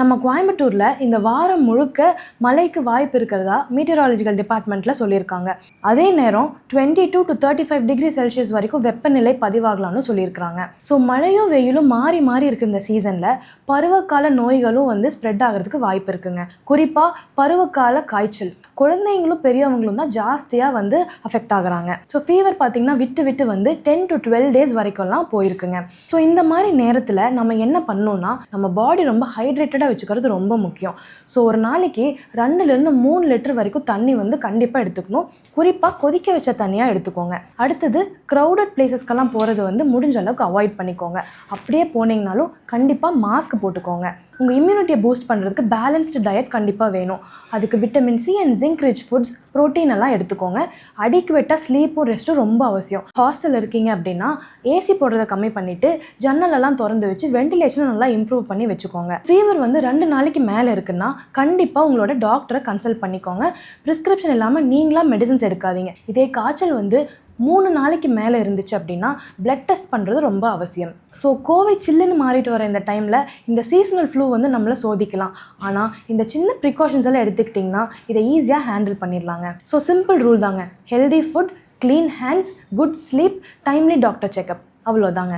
நம்ம கோயம்புத்தூரில் இந்த வாரம் முழுக்க மழைக்கு வாய்ப்பு இருக்கிறதா மீட்டராலஜிக்கல் டிபார்ட்மெண்ட்டில் சொல்லியிருக்காங்க. அதே நேரம் 22 to 35 டிகிரி செல்சியஸ் வரைக்கும் வெப்பநிலை பதிவாகலாம்னு சொல்லியிருக்காங்க. ஸோ மழையும் வெயிலும் மாறி மாறி இருக்கு இந்த சீசனில். பருவகால நோய்களும் ஸ்ப்ரெட் ஆகிறதுக்கு வாய்ப்பு இருக்குங்க. குறிப்பாக பருவகால காய்ச்சல் குழந்தைங்களும் பெரியவங்களும் தான் ஜாஸ்தியாக அஃபெக்ட் ஆகுறாங்க. ஸோ ஃபீவர் பார்த்திங்கன்னா விட்டு விட்டு 10 to 12 டேஸ் வரைக்கும்லாம் போயிருக்குங்க. ஸோ இந்த மாதிரி நேரத்தில் நம்ம என்ன பண்ணணும்னா, நம்ம பாடி ரொம்ப ஹைட்ரேட்டடாக வச்சுக்கிறது ரொம்ப முக்கியம். ஸோ ஒரு நாளைக்கு 2-3 லிட்டர் வரைக்கும் தண்ணி கண்டிப்பாக எடுத்துக்கணும். குறிப்பாக கொதிக்க வச்ச தண்ணியாக எடுத்துக்கோங்க. அடுத்தது க்ரௌடட் பிளேசஸ்க்கெல்லாம் போகிறது முடிஞ்ச அளவுக்கு அவாய்ட் பண்ணிக்கோங்க. அப்படியே போனீங்கனாலும் கண்டிப்பாக மாஸ்க் போட்டுக்கோங்க. உங்கள் இம்யூனிட்டியை பூஸ்ட் பண்ணுறதுக்கு பேலன்ஸ்டு டயட் கண்டிப்பாக வேணும். அதுக்கு vitamin C and zinc rich foods, protein எல்லாம் எடுத்துக்கோங்க. அடிக்குவேட்டாக ஸ்லீப்பும் ரெஸ்ட்டும் ரொம்ப அவசியம். ஹாஸ்டல் இருக்கீங்க அப்படின்னா ஏசி போடுறதை கம்மி பண்ணிவிட்டு ஜன்னலெல்லாம் திறந்து வச்சு வென்டிலேஷனை நல்லா இம்ப்ரூவ் பண்ணி வச்சுக்கோங்க. ஃபீவர் 2 நாளைக்கு மேலே இருக்குன்னா கண்டிப்பாக உங்களோட டாக்டரை கன்சல்ட் பண்ணிக்கோங்க. ப்ரிஸ்கிரிப்ஷன் இல்லாமல் நீங்களாக மெடிசன்ஸ் எடுக்காதீங்க. இதே காய்ச்சல் 3 நாளைக்கு மேலே இருந்துச்சு அப்படின்னா பிளட் டெஸ்ட் பண்ணுறது ரொம்ப அவசியம். ஸோ கோவை சில்லுன்னு மாறிட்டு வர இந்த டைமில் இந்த சீசனல் ஃப்ளூ நம்மளை சோதிக்கலாம். ஆனால் இந்த சின்ன ப்ரிகாஷன்ஸ் எல்லாம் எடுத்துக்கிட்டிங்கன்னா இதை ஈஸியாக ஹேண்டில் பண்ணிடலாங்க. ஸோ சிம்பிள் ரூல் தாங்க. Healthy food, clean hands, good sleep, timely doctor checkup, அவ்வளோதாங்க.